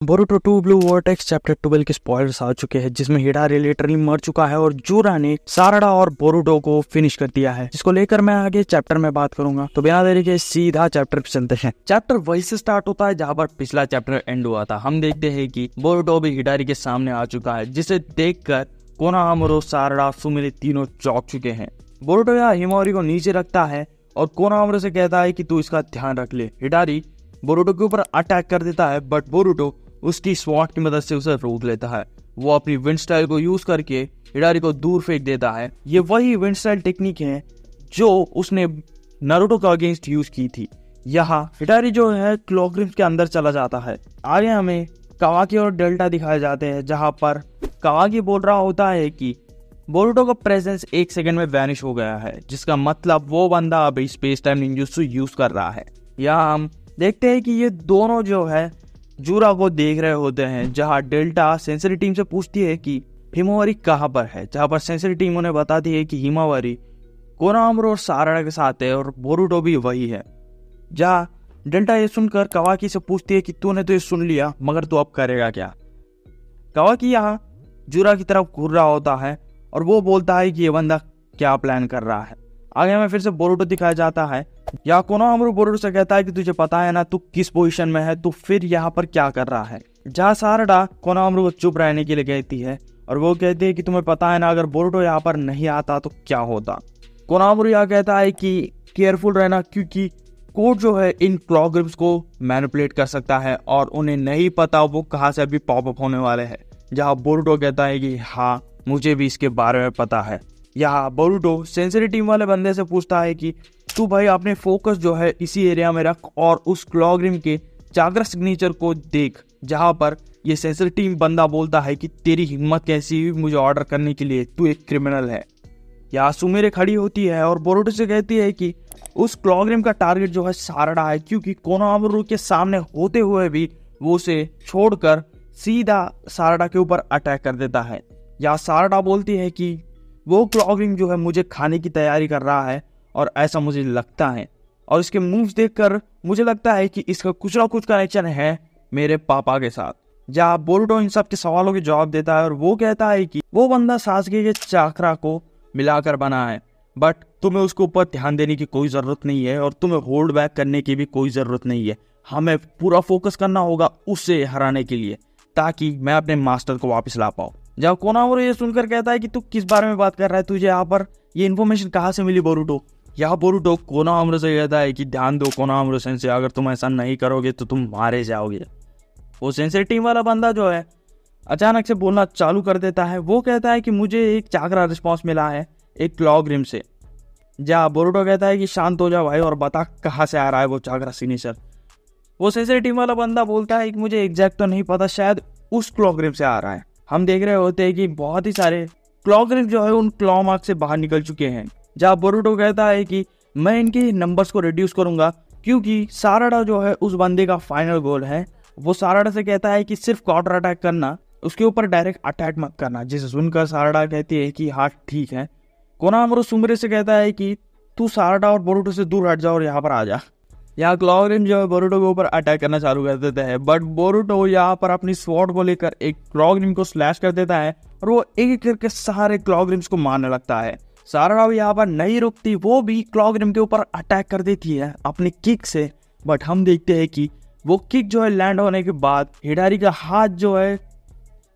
Boruto 2 blue vortex chapter 12 के spoilers आ चुके हैं, जिसमें हिडारी लिटरली मर चुका है और जूरा ने साराडा और बोरुटो को फिनिश कर दिया है, जिसको लेकर मैं आगे चैप्टर में बात करूंगा। तो बिना देरी के सीधा चैप्टर पे चलते हैं। चैप्टर वही से स्टार्ट होता है जहां पर पिछला चैप्टर एंड हुआ था। हम देखते हैं कि बोरुटो भी हिडारी के सामने आ चुका है, जिसे देखकर कोनोहामारू, साराडा, सुमिले तीनों चौंक चुके हैं। बोरुटो यहाँ हिमावरी को नीचे रखता है और कोनोहामारू से कहता है कि तू इसका ध्यान रख ले। हिडारी बोरुटो के ऊपर अटैक कर देता है, बट बोरुटो उसकी स्वॉर्ड की मदद से उसे रोक लेता है। वो अपनी विंड स्टाइल को यूज करके हिडारी को दूर फेंक देता है। ये वही विंड स्टाइल टेक्निक है जो उसने नारुतो के अगेंस्ट यूज की थी। यहाँ हिडारी जो है क्लॉकग्रिम्स के अंदर चला जाता है। आगे हमें कावाकी और डेल्टा दिखाए जाते हैं, जहाँ पर कावाकी बोल रहा होता है कि बोरुटो का प्रेजेंस 1 सेकंड में वैनिश हो गया है, जिसका मतलब वो बंदा अभी स्पेस टाइम निंजुत्सु यूज कर रहा है। यहाँ हम देखते हैं कि ये दोनों जो है जूरा को देख रहे होते हैं, जहां डेल्टा सेंसरी टीम से पूछती है कि हिमावरी कहां पर है, जहां पर सेंसरी टीम उन्हें बताती है कि हिमावरी कोनोहामारू और साराडा के साथ है और बोरुटो भी वही है। जहां डेल्टा ये सुनकर कावाकी से पूछती है कि तूने तो ये सुन लिया, मगर तू अब करेगा क्या। कावाकी यहाँ जूरा की तरफ घूर रहा होता है और वो बोलता है कि ये बंदा क्या प्लान कर रहा है। आगे हमें फिर से बोरुटो दिखाया जाता है। या कोनोहामारू बोरुटो से कहता है कि तुझे पता है ना तू किस पोजीशन में है, तू फिर यहाँ पर क्या कर रहा है। जहाँ साराडा कोनोहामारू को चुप रहने के लिए कहती है और वो कहती है कि तुम्हें पता है ना अगर बोरुटो यहाँ पर नहीं आता तो क्या होता। कोनोहामारू यहाँ कहता है कि केयरफुल रहना, क्योंकि कोड जो है इन क्लॉकग्रिम्स को मैनिपुलेट कर सकता है और उन्हें नहीं पता वो कहाँ से अभी पॉप अप होने वाले हैं। जहाँ बोरुटो कहता है कि हाँ मुझे भी इसके बारे में पता है। यहाँ बोरुटो सेंसरी टीम वाले बंदे से पूछता है कि तू भाई अपने फोकस जो है इसी एरिया में रख और उस क्लॉकग्रिम के चाक्रा सिग्नेचर को देख। जहां पर ये सेंसरी टीम बंदा बोलता है कि तेरी हिम्मत कैसी हुई मुझे ऑर्डर करने के लिए, तू एक क्रिमिनल है। यहाँ सुमिरे खड़ी होती है और बोरुटो से कहती है कि उस क्लॉकग्रिम का टारगेट जो है साराडा है, क्योंकि कोनोहामारू के सामने होते हुए भी वो उसे छोड़कर सीधा साराडा के ऊपर अटैक कर देता है। यहाँ साराडा बोलती है कि वो क्लॉकग्रिम जो है मुझे खाने की तैयारी कर रहा है और ऐसा मुझे लगता है, और इसके मूव्स देखकर मुझे लगता है कि इसका कुछ ना कुछ कनेक्शन है मेरे पापा के साथ। जहाँ बोरुटो इन सब के सवालों के जवाब देता है और वो कहता है कि वो बंदा सासुके के चाक्रा को मिलाकर बना है, बट तुम्हें उसके ऊपर ध्यान देने की कोई जरूरत नहीं है और तुम्हें होल्ड बैक करने की भी कोई जरूरत नहीं है। हमें पूरा फोकस करना होगा उसे हराने के लिए, ताकि मैं अपने मास्टर को वापस ला पाऊँ। जब कोनोहामारू ये सुनकर कहता है कि तू किस बारे में बात कर रहा है, तुझे यहाँ पर ये इन्फॉर्मेशन कहाँ से मिली बोरुटो। यहाँ बोरुटो कोनोहामारू से कहता है कि ध्यान दो कोनोहामारू सेंसे, अगर तुम ऐसा नहीं करोगे तो तुम मारे जाओगे। वो सेंसे टीम वाला बंदा जो है अचानक से बोलना चालू कर देता है। वो कहता है कि मुझे एक चाक्रा रिस्पॉन्स मिला है एक क्लॉकग्रिम से। जहाँ बोरुटो कहता है कि शांत हो जा भाई और बता कहाँ से आ रहा है वो चाक्रा सिग्नेचर। वो सेंसे टीम वाला बंदा बोलता है कि मुझे एग्जैक्ट तो नहीं पता, शायद उस क्लॉकग्रिम से आ रहा है। हम देख रहे होते हैं कि बहुत ही सारे क्लॉकग्रिम जो है उन क्लॉ मार्क से बाहर निकल चुके हैं। जहाँ बोरुटो कहता है कि मैं इनके नंबर्स को रिड्यूस करूंगा, क्योंकि साराडा जो है उस बंदे का फाइनल गोल है। वो साराडा से कहता है कि सिर्फ काउंटर अटैक करना, उसके ऊपर डायरेक्ट अटैक मत करना। जिसे सुनकर साराडा कहती है कि हाँ ठीक है। कोनोहामारू सुमिरे से कहता है कि तू साराडा और बोरुटो से दूर हट जा और यहाँ पर आ जा। यहाँ क्लॉकग्रिम जो है बोरुटो के ऊपर अटैक करना चालू कर देते हैं, बट बोरुटो यहाँ पर अपनी स्वॉर्ड को लेकर एक क्लॉकग्रिम को स्लैश कर देता है और वो एक एक करके सारे क्लॉकग्रिम्स को मारने लगता है। साराडा भी यहाँ पर नहीं रुकती, वो भी क्लॉकग्रिम के ऊपर अटैक कर देती है अपनी किक से। बट हम देखते हैं कि वो किक जो है लैंड होने के बाद हिडारी का हाथ जो है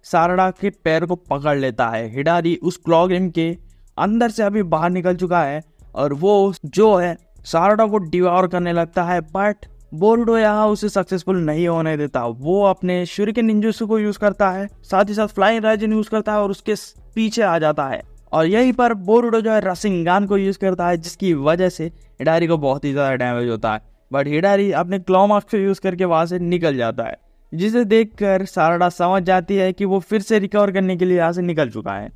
साराडा के पैर को पकड़ लेता है। हिडारी उस क्लॉकग्रिम के अंदर से अभी बाहर निकल चुका है और वो जो है साराडा को डिवॉर करने लगता है, बट बोरुटो यहाँ उसे सक्सेसफुल नहीं होने देता। वो अपने शूरिकेन निंजुत्सु को यूज करता है, साथ ही साथ फ्लाइंग राइजिन यूज करता है और उसके पीछे आ जाता है। और यहीं पर बोरुटो जो है रसिंगान को यूज करता है, जिसकी वजह से हिडारी को बहुत ही ज्यादा डैमेज होता है। बट हिडारी अपने क्लॉ मार्क्स को यूज करके वहां से निकल जाता है, जिसे देखकर साराडा समझ जाती है कि वो फिर से रिकवर करने के लिए यहाँ से निकल चुका है।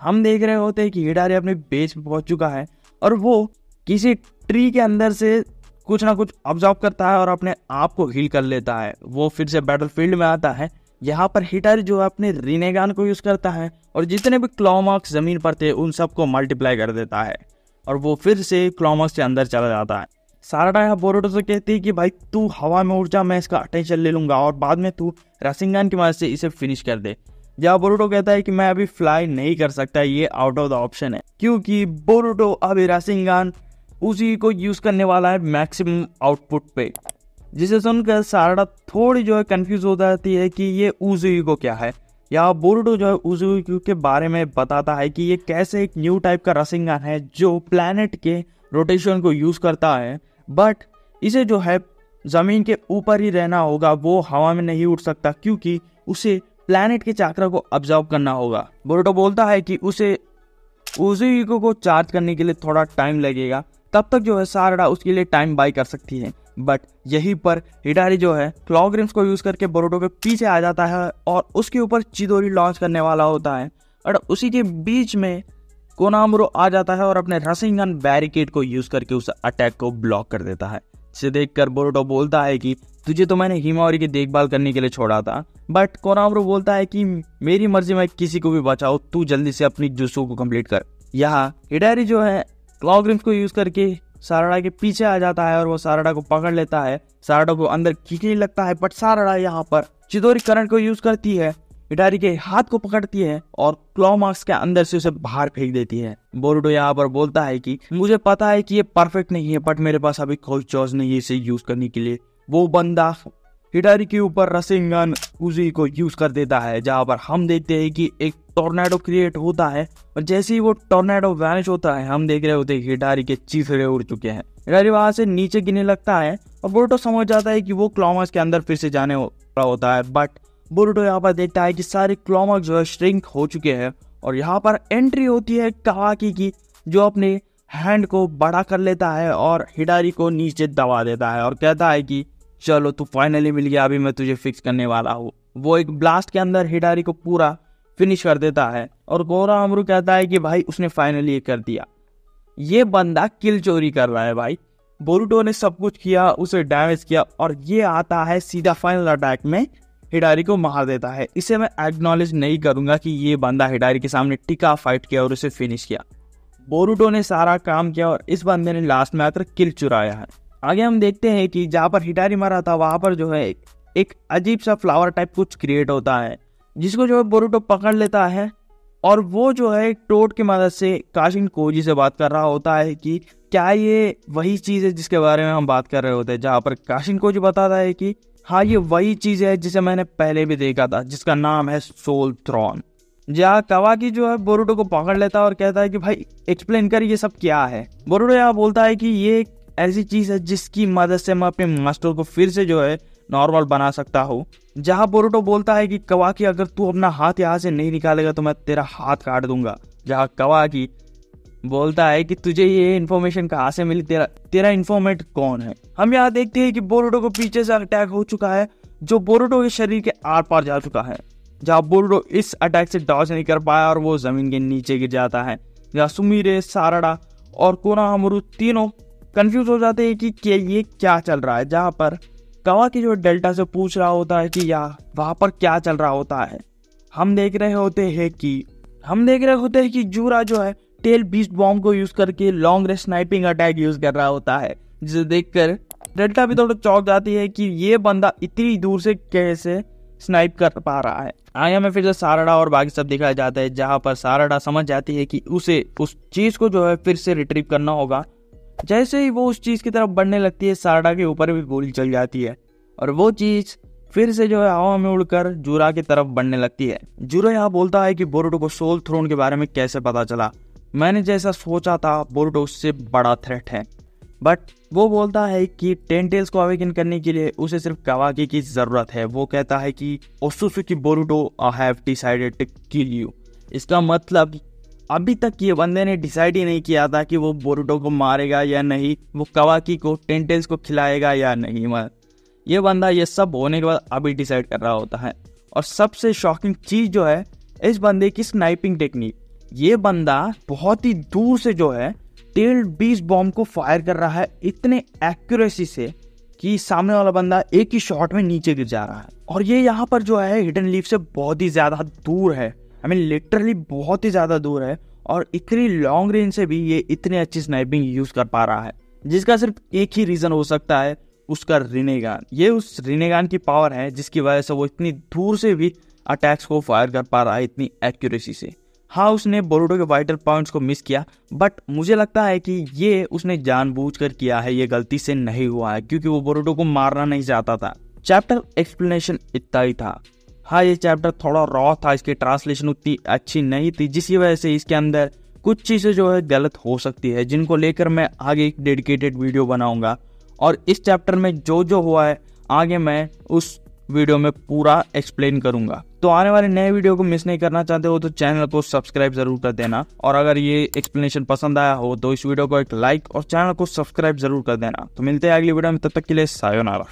हम देख रहे होते हैं कि हिडारी अपने बेस पे पहुंच चुका है और वो किसी ट्री के अंदर से कुछ ना कुछ ऑब्जर्व करता है और अपने आप को हील कर लेता है। वो फिर से बैटलफील्ड में आता है। यहाँ पर हिडारी जो है अपने रिनेगान को यूज करता है और जितने भी क्लॉ मार्क्स जमीन पर थे उन सबको मल्टीप्लाई कर देता है और वो फिर से क्लॉ मार्क्स के अंदर चला जाता है। साराडा यहाँ बोरुटो से कहती है कि भाई तू हवा में उड़ जा, मैं इसका अटेंशन ले लूंगा और बाद में तू राशिंगन की मदद से इसे फिनिश कर दे। जहाँ बोरुटो कहता है कि मैं अभी फ्लाई नहीं कर सकता, ये आउट ऑफ द ऑप्शन है, क्योंकि बोरुटो अभी राशिंगन उसी को यूज करने वाला है मैक्सिमम आउटपुट पे। जिसे सुनकर साराडा थोड़ी जो है कंफ्यूज हो जाती है कि ये उज़ुई क्या है। यहाँ बोरुटो जो है उज़ुई के बारे में बताता है कि ये कैसे एक न्यू टाइप का राशिंगन है जो प्लैनेट के रोटेशन को यूज करता है, बट इसे जो है जमीन के ऊपर ही रहना होगा, वो हवा में नहीं उड़ सकता क्योंकि उसे प्लैनेट के चक्र को ऑब्जर्व करना होगा। बोरुटो बोलता है कि उसे उज़ुई को चार्ज करने के लिए थोड़ा टाइम लगेगा, तब तक जो है साराडा उसके लिए टाइम बाय कर सकती है। बट यहीं पर हिडारी जो है क्लॉग्रिम्स को यूज करके बोरुटो के पीछे आ जाता है और उसके ऊपर चिदोरी लॉन्च करने वाला होता है, और उसी के बीच में कोनामुरो आ जाता है और अपने राशिंगन बैरिकेड को यूज करके उस अटैक को ब्लॉक कर देता है। जिसे देखकर बोरुटो बोलता है कि तुझे तो मैंने हिमावरी की देखभाल करने के लिए छोड़ा था, बट कोनामुरो बोलता है कि मेरी मर्जी में किसी को भी बचाओ, तू जल्दी से अपनी जुत्सु को कंप्लीट कर। यहाँ हिडारी जो है क्लॉग्रिम्स को यूज करके साराडा के पीछे आ जाता है और वो साराडा को पकड़ लेता है। साराडा को अंदर खींचने लगता है, बट साराडा यहाँ पर चिदोरी करंट को यूज करती है, हिडारी के हाथ को पकड़ती है और क्लॉ मार्क्स के अंदर से उसे बाहर फेंक देती है। बोरुटो यहाँ पर बोलता है कि मुझे पता है कि ये परफेक्ट नहीं है, बट मेरे पास अभी कोई चॉइस नहीं है इसे यूज करने के लिए। वो बंदा हिडारी के ऊपर राशिंगन उज़ुई को यूज कर देता है, जहाँ पर हम देखते हैं कि एक टॉर्नेडो क्रिएट होता है और जैसे ही वो टॉर्नेडो वैनिश होता है हम देख रहे होते हैं हिडारी के चीथड़े उड़ चुके हैं। हिडारी वहां से नीचे गिरने लगता है और बोरुटो समझ जाता है कि वो क्लॉमार्क्स के अंदर फिर से जाने वाला होता है, बट बोरुटो यहाँ पर देखता है कि सारे क्लॉमार्क्स जो है श्रिंक हो चुके हैं और यहाँ पर एंट्री होती है कावाकी की, जो अपने हैंड को बड़ा कर लेता है और हिडारी को नीचे दबा देता है और कहता है कि चलो तू फाइनली मिल गया, अभी मैं तुझे फिक्स करने वाला हूँ। वो एक ब्लास्ट के अंदर हिडारी को पूरा फिनिश कर देता है और कोनामुरो कहता है कि भाई उसने फाइनली ये कर दिया। ये बंदा किल चोरी कर रहा है भाई, बोरुटो ने सब कुछ किया, उसे डैमेज किया और ये आता है सीधा फाइनल अटैक में हिडारी को मार देता है। इसे मैं एक्नॉलेज नहीं करूंगा कि ये बंदा हिडारी के सामने टिका फाइट किया और उसे फिनिश किया। बोरुटो ने सारा काम किया और इस बंदे ने लास्ट में आकर किल चुराया है। आगे हम देखते हैं कि जहाँ पर हिडारी मरा था वहां पर जो है एक अजीब सा फ्लावर टाइप कुछ क्रिएट होता है, जिसको जो है बोरुटो पकड़ लेता है और वो जो है टोड की मदद से काशिन कोजी से बात कर रहा होता है कि क्या ये वही चीज है जिसके बारे में हम बात कर रहे होते हैं। जहाँ पर काशिन कोजी बताता है कि हाँ ये वही चीज है जिसे मैंने पहले भी देखा था, जिसका नाम है सोल थ्रोन। जहाँ कावाकी जो है बोरुटो को पकड़ लेता है और कहता है कि भाई एक्सप्लेन कर ये सब क्या है। बोरुटो यहाँ बोलता है कि ये एक ऐसी चीज है जिसकी मदद से मैं अपने मास्टर को फिर से जो है नॉर्मल बना सकता हूँ। जहाँ बोरुटो बोलता है कि कावाकी अगर तू अपना हाथ यहाँ से नहीं निकालेगा तो मैं तेरा हाथ काट दूंगा। जहाँ कावाकी बोलता है कि तुझे ये इन्फॉर्मेशन कहाँ से मिली, तेरा इन्फॉर्मेट कौन है। हम यहाँ देखते हैं कि बोरुटो को पीछे से अटैक हो चुका है जो बोरुटो के शरीर के आर पार जा चुका है। जहाँ बोरुटो इस अटैक से डॉज नहीं कर पाया और वो जमीन के नीचे गिर जाता है। जहाँ सुमिरे, साराडा और कोनामुरो तीनों कंफ्यूज हो जाते हैं कि ये क्या चल रहा है। जहाँ पर कावाकी जो डेल्टा से पूछ रहा होता है कि वहां पर क्या चल रहा होता है। हम देख रहे होते हैं कि जूरा जो है टेल बीस्ट बॉम्ब को यूज करके long range sniping attack use कर रहा होता है, जिसे देखकर डेल्टा भी थोड़ा चौंक जाती है कि ये बंदा इतनी दूर से कैसे स्नाइप कर पा रहा है। आगे में फिर से साराडा और बाकी सब दिखाया जाता है, जहाँ पर साराडा समझ जाती है कि उसे उस चीज को जो है फिर से रिट्रीव करना होगा। जैसे ही वो उस चीज की तरफ बढ़ने लगती है साराडा के ऊपर भी गोली चल जाती है और वो चीज फिर से जो है हवा में उड़कर जूरा की तरफ बढ़ने लगती है। जूरा यहाँ बोलता है कि बोरुटो को सोल थ्रोन के बारे में कैसे पता चला, मैंने जैसा सोचा था बोरुटो उससे बड़ा थ्रेट है। बट वो बोलता है कि टेंटेल्स को अवेकन करने के लिए उसे सिर्फ कावाकी की जरूरत है। वो कहता है कि ओसुसुकी Boruto I have decided to kill you. इसका मतलब अभी तक ये बंदे ने डिसाइड ही नहीं किया था कि वो बोरुटो को मारेगा या नहीं, वो कावाकी को टेंटेल्स को खिलाएगा या नहीं। ये बंदा ये सब होने के बाद अभी डिसाइड कर रहा होता है। और सबसे शॉकिंग चीज जो है इस बंदे की स्नाइपिंग टेक्निक। ये बंदा बहुत ही दूर से जो है टेल बीस्ट बॉम्ब को फायर कर रहा है इतने एक्यूरेसी से कि सामने वाला बंदा एक ही शॉट में नीचे गिर जा रहा है। और ये यहाँ पर जो है हिडन लीफ से बहुत ही ज्यादा दूर है, आई मीन लिटरली बहुत ही ज्यादा दूर है और इतनी लॉन्ग रेंज से भी ये इतनी अच्छी स्नाइपिंग यूज कर पा रहा है। जिसका सिर्फ एक ही रीजन हो सकता है, उसका रिनेगान। ये उस रिनेगान की पावर है जिसकी वजह से वो इतनी दूर से भी अटैक्स को फायर कर पा रहा है इतनी एक्यूरेसी से। हाँ, उसने बोरुटो के वाइटल पॉइंट्स को मिस किया, बट मुझे लगता है कि ये उसने जानबूझकर किया है, ये गलती से नहीं हुआ है, क्योंकि वो बोरुटो को मारना नहीं चाहता था। चैप्टर एक्सप्लेनेशन इतना ही था। हाँ, ये चैप्टर थोड़ा रॉ था, इसकी ट्रांसलेशन उतनी अच्छी नहीं थी, जिसकी वजह से इसके अंदर कुछ चीज़ें जो है गलत हो सकती है, जिनको लेकर मैं आगे एक डेडिकेटेड वीडियो बनाऊंगा। और इस चैप्टर में जो जो हुआ है आगे मैं उस वीडियो में पूरा एक्सप्लेन करूंगा। तो आने वाले नए वीडियो को मिस नहीं करना चाहते हो तो चैनल को सब्सक्राइब जरूर कर देना, और अगर ये एक्सप्लेनेशन पसंद आया हो तो इस वीडियो को एक लाइक और चैनल को सब्सक्राइब जरूर कर देना। तो मिलते हैं अगली वीडियो में, तब तक के लिए सायोनारा।